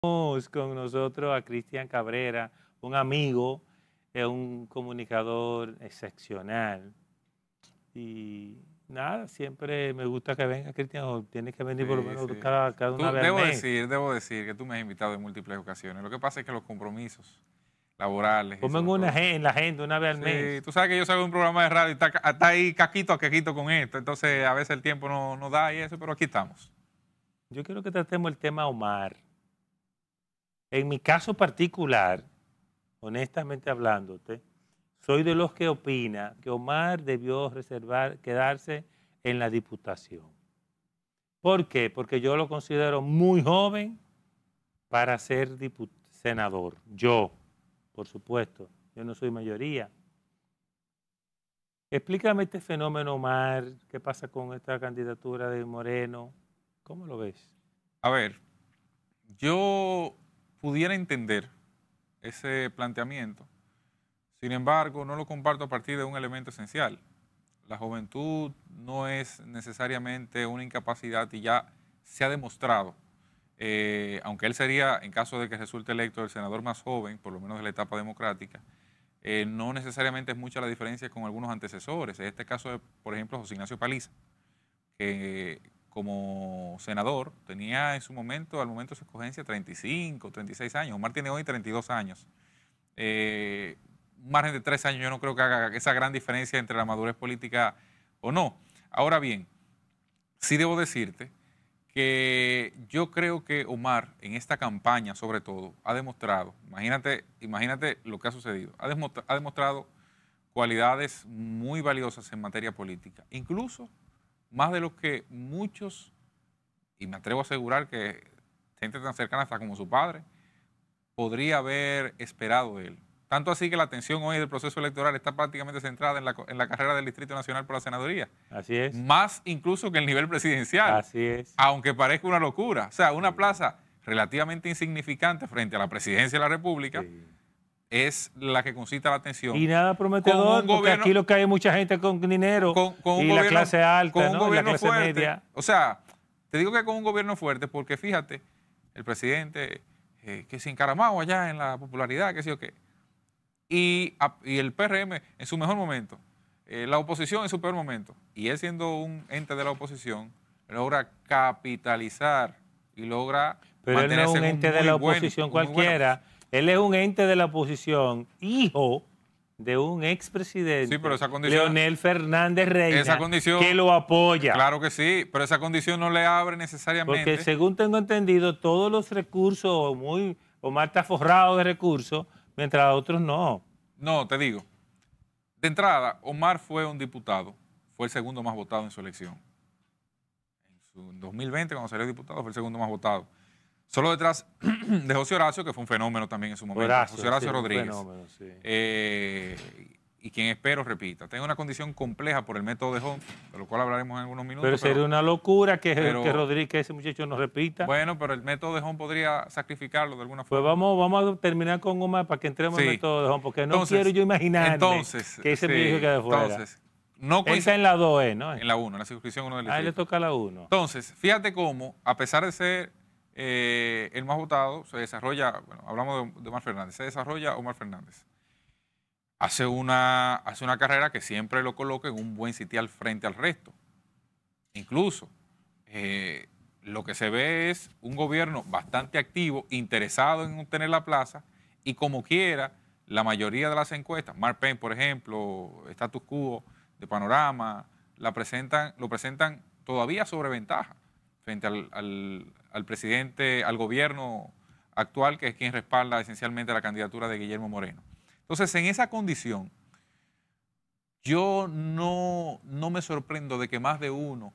Con nosotros a Cristian Cabrera, un amigo, un comunicador excepcional. Y nada, siempre me gusta que venga Cristian, o tienes que venir por lo Sí, menos sí. cada una vez al mes. Debo decir que tú me has invitado en múltiples ocasiones. Lo que pasa es que los compromisos laborales y Ponme sobre todo... en la agenda una vez al Sí, mes. tú sabes que yo salgo de un programa de radio y está ahí caquito a caquito con esto, entonces a veces el tiempo no da y eso, pero aquí estamos. Yo quiero que tratemos el tema Omar. En mi caso particular, honestamente hablándote, soy de los que opina que Omar debió quedarse en la diputación. ¿Por qué? Porque yo lo considero muy joven para ser senador. Yo, por supuesto, yo no soy mayoría. Explícame este fenómeno, Omar, qué pasa con esta candidatura de Moreno, ¿cómo lo ves? A ver, yo pudiera entender ese planteamiento, sin embargo, no lo comparto a partir de un elemento esencial. La juventud no es necesariamente una incapacidad y ya se ha demostrado, aunque él sería, en caso de que resulte electo, el senador más joven, por lo menos de la etapa democrática, no necesariamente es mucha la diferencia con algunos antecesores. En este caso, por ejemplo, José Ignacio Paliza, que como senador tenía en su momento, al momento de su escogencia, 35, 36 años. Omar tiene hoy 32 años. Un margen de 3 años yo no creo que haga esa gran diferencia entre la madurez política o no. Ahora bien, sí debo decirte que yo creo que Omar en esta campaña sobre todo ha demostrado, imagínate lo que ha sucedido, ha demostrado cualidades muy valiosas en materia política, incluso más de lo que muchos, y me atrevo a asegurar que gente tan cercana hasta como su padre, podría haber esperado de él. Tanto así que la atención hoy del proceso electoral está prácticamente centrada en la carrera del Distrito Nacional por la senaduría. Así es. Más incluso que el nivel presidencial. Así es. Aunque parezca una locura. O sea, una plaza relativamente insignificante frente a la presidencia de la República es la que concita la atención. Y nada prometedor, porque aquí lo que hay mucha gente con dinero y la clase alta, ¿no? Y la clase fuerte, media. O sea, te digo que con un gobierno fuerte, porque fíjate, el presidente que se encaramado allá en la popularidad, qué sé yo qué. Y el PRM en su mejor momento, la oposición en su peor momento, y él siendo un ente de la oposición, logra capitalizar y logra pero él mantenerse no es un ente de la oposición cualquiera, él es un ente de la oposición, hijo de un expresidente, sí, pero esa condición, Leonel Fernández Reina, que lo apoya. Claro que sí, pero esa condición no le abre necesariamente. Porque según tengo entendido, todos los recursos, Omar está forrado de recursos, mientras otros no. No, te digo. De entrada, Omar fue un diputado, fue el segundo más votado en su elección. En 2020, cuando salió diputado, fue el segundo más votado. Solo detrás de José Horacio, que fue un fenómeno también en su momento. José Horacio Rodríguez. Fenómeno, sí. Y quien espero repita. Tengo una condición compleja por el método de Hont, de lo cual hablaremos en algunos minutos. Pero sería una locura que Rodríguez, ese muchacho, no repita. Bueno, pero el método de Hont podría sacrificarlo de alguna forma. Pues vamos a terminar con Omar para que entremos en el método de Hont, porque no quiero yo imaginarme que ese muchacho quede fuera. Entonces, él está en la 2, ¿no? En la 1, en la circunscripción 1 del distrito. A él le toca la 1. Entonces, fíjate cómo, a pesar de ser el más votado, se desarrolla, bueno, hablamos de Omar Fernández, se desarrolla Omar Fernández. Hace una carrera que siempre lo coloca en un buen sitial frente al resto. Incluso, lo que se ve es un gobierno bastante activo, interesado en obtener la plaza, y como quiera, la mayoría de las encuestas, Mark Penn, por ejemplo, Status Quo, de Panorama, lo presentan todavía sobre ventaja frente al presidente, al gobierno actual, que es quien respalda esencialmente la candidatura de Guillermo Moreno. Entonces, en esa condición, yo no me sorprendo de que más de uno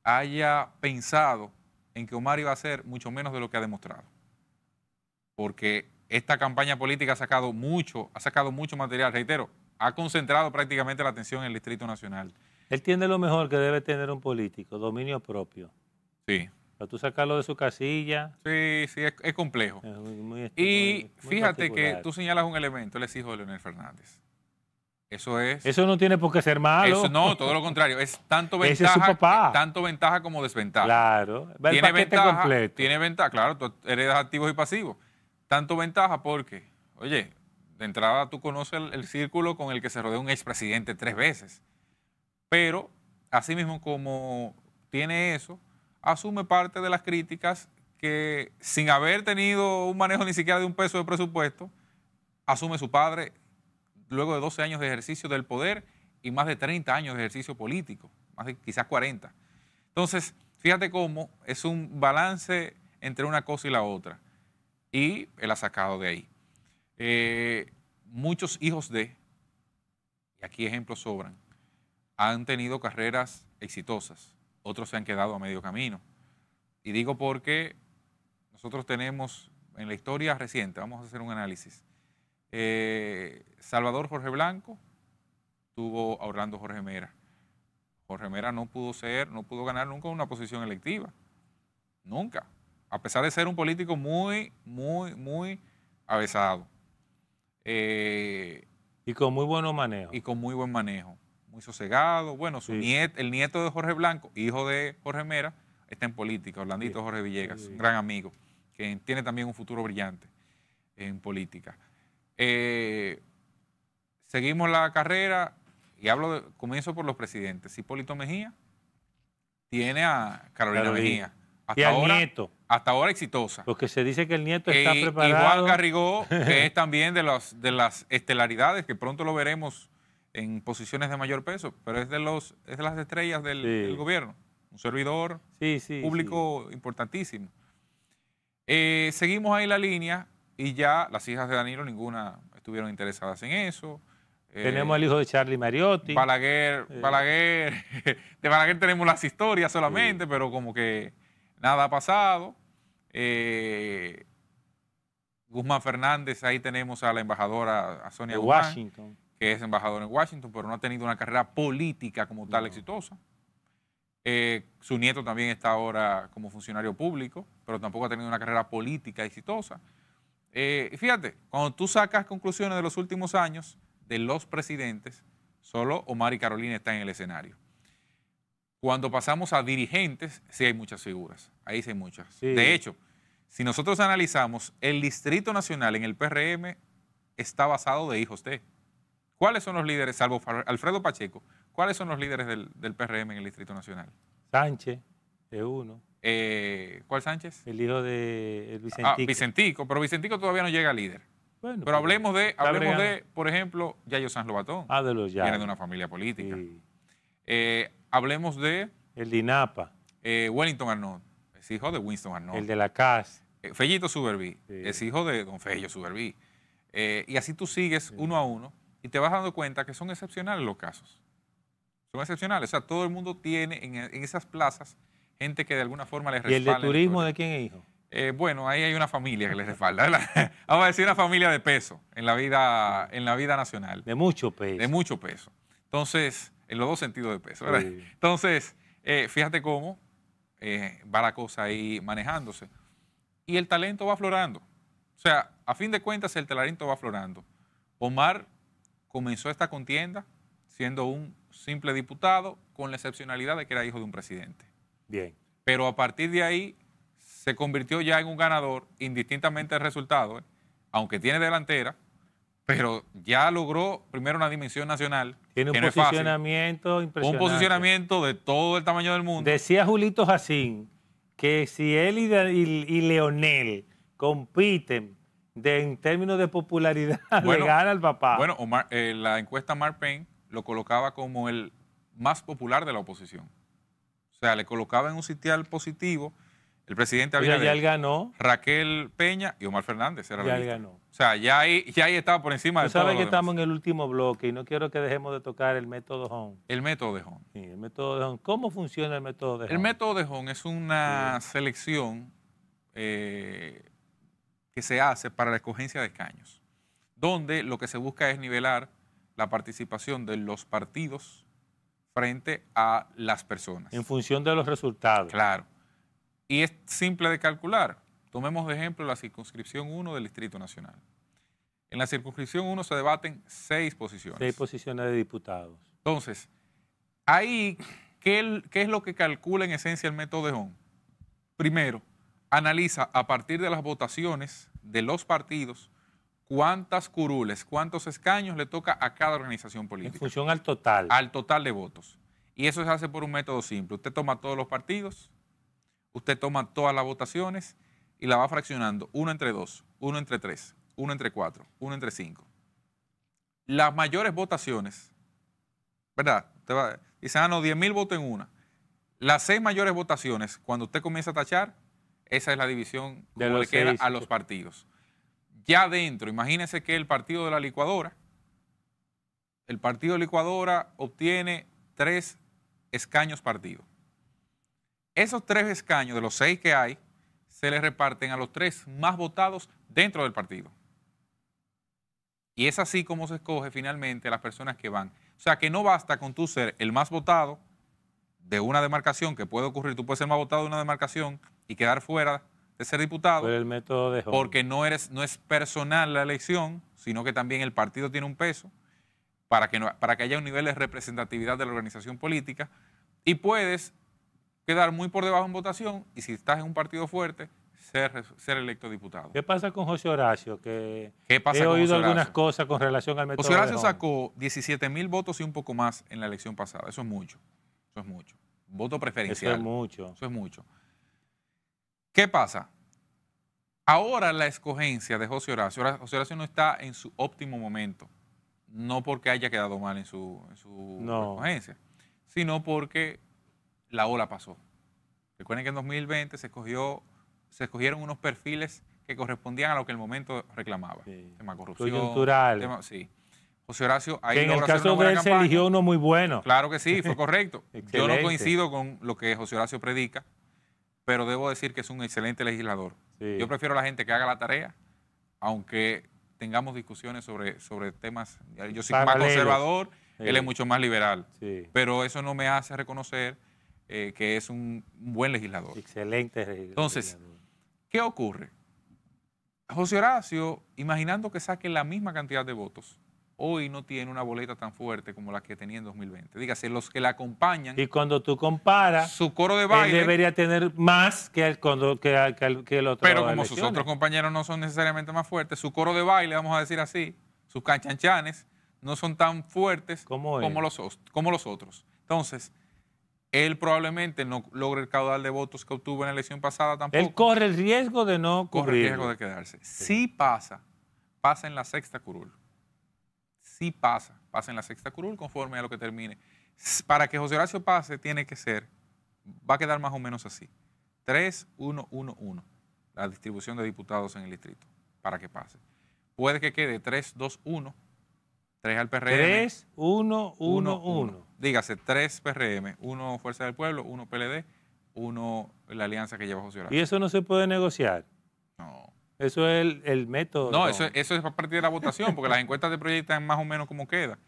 haya pensado en que Omar iba a hacer mucho menos de lo que ha demostrado. Porque esta campaña política ha sacado mucho material, reitero, ha concentrado prácticamente la atención en el Distrito Nacional. Él tiene lo mejor que debe tener un político, dominio propio. Sí. Para tú sacarlo de su casilla. Sí, es complejo. Es muy y fíjate particular. que tú señalas un elemento, él es hijo de Leonel Fernández. Eso no tiene por qué ser malo. Eso no, todo lo contrario. Es tanto Ese es su ventaja, papá. tanto ventaja como desventaja. Claro. Tiene paquete ventaja, completo. tiene ventaja, claro, tú heredas activos y pasivos. Tanto ventaja porque, oye, de entrada tú conoces el círculo con el que se rodea un expresidente 3 veces. Pero, así mismo como tiene eso, asume parte de las críticas que, sin haber tenido un manejo ni siquiera de un peso de presupuesto, asume su padre luego de 12 años de ejercicio del poder y más de 30 años de ejercicio político, más de quizás 40. Entonces, fíjate cómo es un balance entre una cosa y la otra. Y él ha sacado de ahí. Muchos hijos de, y aquí ejemplos sobran, han tenido carreras exitosas, otros se han quedado a medio camino. Y digo porque nosotros tenemos en la historia reciente, vamos a hacer un análisis, Salvador Jorge Blanco tuvo a Orlando Jorge Mera. Jorge Mera no pudo ganar nunca una posición electiva, nunca, a pesar de ser un político muy, muy, muy avesado. Y con muy buenos manejos. Y con muy buen manejo, muy sosegado. Bueno, el nieto de Jorge Blanco, hijo de Jorge Mera, está en política, Orlandito Jorge Villegas, un gran amigo, que tiene también un futuro brillante en política. Seguimos la carrera y comienzo por los presidentes. Hipólito Mejía tiene a Carolina Mejía. Hasta ahora exitosa. Porque se dice que el nieto está preparado. Y Juan Garrigó, que es también de las estelaridades, que pronto lo veremos en posiciones de mayor peso, pero es de las estrellas del gobierno. Un servidor público importantísimo. Seguimos ahí la línea y ya las hijas de Danilo, ninguna estuvieron interesadas en eso. Tenemos al hijo de Charlie Mariotti. Balaguer. De Balaguer tenemos las historias solamente, pero como que nada ha pasado. Guzmán Fernández, ahí tenemos a la embajadora, a Sonia Guzmán, Washington, que es embajadora en Washington, pero no ha tenido una carrera política como tal exitosa. Su nieto también está ahora como funcionario público, pero tampoco ha tenido una carrera política exitosa. Fíjate, cuando tú sacas conclusiones de los últimos años de los presidentes, solo Omar y Carolina están en el escenario. Cuando pasamos a dirigentes, sí hay muchas figuras, ahí sí hay muchas. Sí. De hecho, si nosotros analizamos, el Distrito Nacional en el PRM está basado de hijos de. ¿Cuáles son los líderes, salvo Alfredo Pacheco, cuáles son los líderes del PRM en el Distrito Nacional? Sánchez, es uno. ¿Cuál Sánchez? El hijo de Vicentico. Vicentico, pero Vicentico todavía no llega a líder. Bueno, pero hablemos de, por ejemplo, Yayo Sanz Lobatón. De los Yayos. Viene de una familia política. Sí. Hablemos de... El de INAPA. Wellington Arnaud, es hijo de Winston Arnaud. El de la CAS. Fellito Suberví, es hijo de don Fello Suberví. Y así tú sigues uno a uno y te vas dando cuenta que son excepcionales los casos. Son excepcionales. O sea, todo el mundo tiene en esas plazas gente que de alguna forma les respalda. ¿Y el de turismo de quién es hijo? Bueno, ahí hay una familia que les respalda. Vamos a decir una familia de peso en la vida nacional. De mucho peso. De mucho peso. Entonces, en los dos sentidos de peso, ¿verdad? Sí. Entonces, fíjate cómo va la cosa ahí manejándose. Y el talento va aflorando. O sea, a fin de cuentas, el talento va aflorando. Omar comenzó esta contienda siendo un simple diputado, con la excepcionalidad de que era hijo de un presidente. Bien. Pero a partir de ahí se convirtió ya en un ganador, indistintamente del resultado, aunque tiene delantera, pero ya logró primero una dimensión nacional. Tiene un posicionamiento impresionante. Un posicionamiento de todo el tamaño del mundo. Decía Julito Jacín que si él y Leonel compiten en términos de popularidad, le gana al papá. Bueno, la encuesta Mark Payne lo colocaba como el más popular de la oposición. O sea, le colocaba en un sitial positivo. El presidente había ya él ganó. Raquel Peña y Omar Fernández. Ya él ganó. O sea, ya ahí estaba por encima de todo. Tú sabes que estamos en el último bloque y no quiero que dejemos de tocar el método Home. El método de Home. Sí, el método de Home. ¿Cómo funciona el método de Home? El método de Home es una selección que se hace para la escogencia de escaños, donde lo que se busca es nivelar la participación de los partidos frente a las personas. En función de los resultados. Claro. Y es simple de calcular. Tomemos de ejemplo la circunscripción 1 del Distrito Nacional. En la circunscripción 1 se debaten 6 posiciones. 6 posiciones de diputados. Entonces, ahí, ¿qué es lo que calcula en esencia el método de Hong? Primero, analiza a partir de las votaciones de los partidos cuántas curules, cuántos escaños le toca a cada organización política. En función al total. Al total de votos. Y eso se hace por un método simple. Usted toma todos los partidos, usted toma todas las votaciones y la va fraccionando 1 entre 2, 1 entre 3, 1 entre 4, 1 entre 5. Las mayores votaciones, ¿verdad? Dice, no, 10.000 votos en una. Las 6 mayores votaciones, cuando usted comienza a tachar, esa es la división que le queda a los partidos. Ya dentro, imagínense que el partido de la licuadora obtiene 3 escaños partido. Esos 3 escaños de los 6 que hay, se les reparten a los 3 más votados dentro del partido. Y es así como se escoge finalmente las personas que van. O sea, que no basta con tú ser el más votado de una demarcación, que puede ocurrir, tú puedes ser más votado de una demarcación y quedar fuera de ser diputado. Por el método de Hong. Porque no es personal la elección, sino que también el partido tiene un peso para que haya un nivel de representatividad de la organización política, y puedes quedar muy por debajo en votación y si estás en un partido fuerte, ser electo diputado. ¿Qué pasa con José Horacio? Que ¿Qué pasa he con oído José Horacio? algunas cosas con relación al método José Horacio de Hong. sacó 17.000 votos y un poco más en la elección pasada. Eso es mucho. Eso es mucho. Voto preferencial. Eso es mucho. Eso es mucho. ¿Qué pasa? Ahora la escogencia de José Horacio no está en su óptimo momento. No porque haya quedado mal en su escogencia, sino porque la ola pasó. Recuerden que en 2020 se escogieron unos perfiles que correspondían a lo que el momento reclamaba. Sí. Tema corrupción. Coyuntural. Sí. José Horacio ahí que en el logró hacer caso una buena de él se campaña. eligió uno muy bueno. Claro que sí, fue correcto. Yo no Excelente. coincido con lo que José Horacio predica, pero debo decir que es un excelente legislador. Sí. Yo prefiero a la gente que haga la tarea, aunque tengamos discusiones sobre temas. Yo soy más conservador, él es mucho más liberal. Sí. Pero eso no me hace reconocer que es un buen legislador. Excelente legislador. Entonces, ¿qué ocurre? José Horacio, imaginando que saque la misma cantidad de votos, hoy no tiene una boleta tan fuerte como la que tenía en 2020. Dígase, los que la acompañan. Y cuando tú comparas, su coro de baile. él debería tener más que el otro. Pero como sus otros compañeros no son necesariamente más fuertes, su coro de baile, vamos a decir así, sus canchanchanes, no son tan fuertes como los otros. Entonces, él probablemente no logre el caudal de votos que obtuvo en la elección pasada tampoco. Él corre el riesgo de no cubrirlo. Corre el riesgo de quedarse. Sí pasa en la sexta curul. Sí pasa en la sexta curul conforme a lo que termine. Para que José Horacio pase, va a quedar más o menos así. 3-1-1-1, la distribución de diputados en el distrito, para que pase. Puede que quede 3-2-1, 3 al PRM. 3-1-1-1. Dígase, 3 PRM, 1 Fuerza del Pueblo, 1 PLD, 1 la alianza que lleva José Horacio. ¿Y eso no se puede negociar? No. Eso es el método. No, eso es a partir de la votación, porque las encuestas te proyectan más o menos como queda.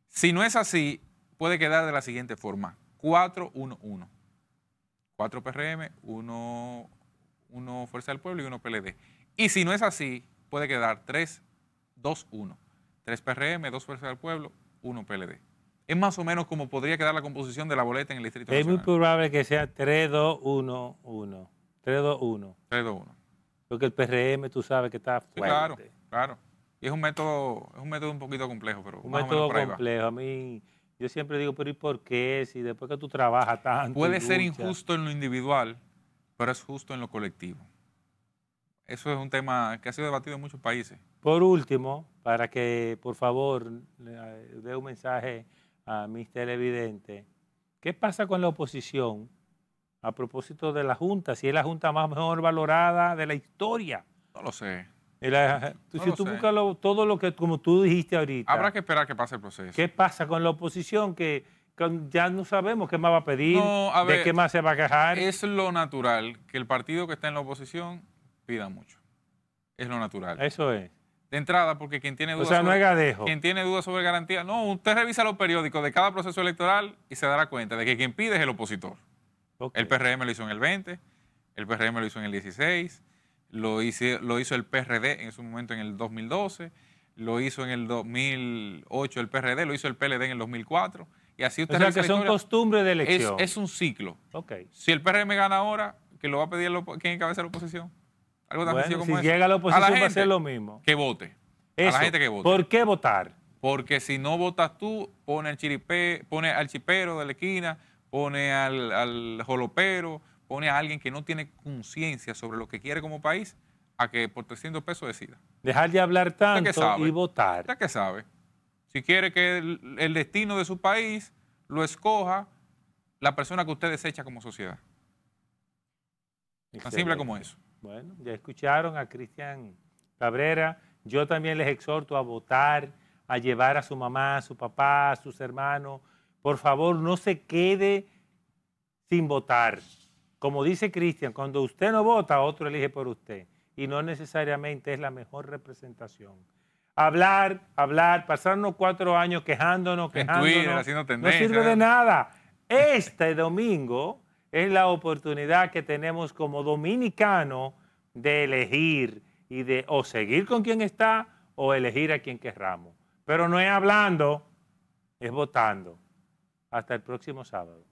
Si no es así, puede quedar de la siguiente forma: 4-1-1. 4 PRM, 1 Fuerza del Pueblo y 1 PLD. Y si no es así, puede quedar 3-2-1. 3 PRM, 2 Fuerza del Pueblo, 1 PLD. Es más o menos como podría quedar la composición de la boleta en el Distrito Nacional. Es muy probable que sea 3-2-1-1. 3-2-1. 3-2-1. Porque el PRM tú sabes que está fuerte. Sí, claro. Y es un método un poquito complejo, pero un más método o menos por ahí va. complejo. A mí, yo siempre digo, pero ¿y por qué? Si después que tú trabajas tanto. Puede ser injusto en lo individual, pero es justo en lo colectivo. Eso es un tema que ha sido debatido en muchos países. Por último, para que por favor dé un mensaje a mis televidentes, ¿qué pasa con la oposición a propósito de la Junta? Si es la Junta más mejor valorada de la historia. No lo sé. Si tú buscas todo lo que, como tú dijiste ahorita. Habrá que esperar que pase el proceso. ¿Qué pasa con la oposición? Que ya no sabemos qué más va a pedir, ver, de qué más se va a quejar. Es lo natural que el partido que está en la oposición pida mucho. Es lo natural. Eso es. De entrada, porque quien tiene dudas, no hay gadejo. Quien tiene dudas sobre garantía, no, usted revisa los periódicos de cada proceso electoral y se dará cuenta de que quien pide es el opositor. Okay. El PRM lo hizo en el 20, el PRM lo hizo en el 16, lo hizo el PRD en su momento en el 2012, lo hizo en el 2008 el PRD, lo hizo el PLD en el 2004, y así usted O sea, revisa que la son historia. costumbres de elección. Es un ciclo. Ok. Si el PRM gana ahora, que lo va a pedir quien encabeza la oposición. Algo tan sencillo Bueno, como si eso. llega a la oposición va a gente ser lo mismo. que vote. Eso. A la gente que vote. ¿Por qué votar? Porque si no votas tú, pone al chipero de la esquina, pone al jolopero, pone a alguien que no tiene conciencia sobre lo que quiere como país, a que por 300 pesos decida. Dejar de hablar tanto y votar. ¿Usted qué sabe? Si quiere que el destino de su país lo escoja la persona que usted desecha como sociedad. Tan simple como eso. Bueno, ya escucharon a Cristian Cabrera. Yo también les exhorto a votar, a llevar a su mamá, a su papá, a sus hermanos. Por favor, no se quede sin votar. Como dice Cristian, cuando usted no vota, otro elige por usted. Y no necesariamente es la mejor representación. Hablar, pasarnos 4 años quejándonos, En Twitter, haciendo no tendencias. sirve de nada. Este domingo es la oportunidad que tenemos como dominicanos de elegir y de o seguir con quien está o elegir a quien querramos. Pero no es hablando, es votando. Hasta el próximo sábado.